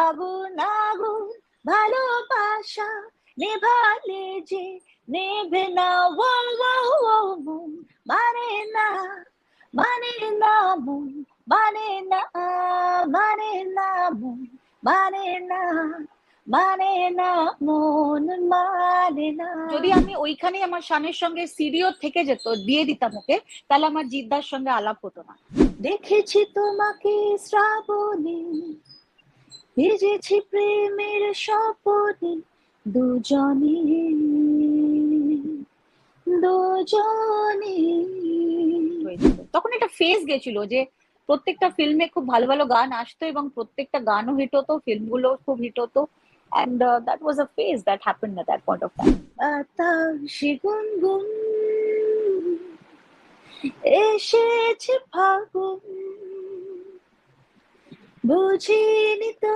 আগুন আগুন ভালোবাসা নেভালে যে নেভে না, ও ও ও মন মানে না, মানে না মন, মানে না, মানে না মন, মানে না, মানে না মন, মানে না। যদি আমি ওইখানে আমার স্বামীর সঙ্গে সিডিও থেকে যেত, দিয়ে দিতাম ওকে, তাহলে আমার জিদ্দার সঙ্গে আলাপ হতো না। দেখেছি তোমাকে শ্রাবণে, ভিজেছি প্রেমের স্বপনে, দুজনে, দুজনে। তখন একটা ফেজ গেছিল যে প্রত্যেকটা ফিল্মে খুব ভালো ভালো গান আসতো এবং প্রত্যেকটা গানও হিট হতো, ফিল্মগুলো খুব হিট হতো। And that was a phase that happened at that point of time. বাতাসে গুনগুন এসেছে ফাগুন, বুঝিনি তো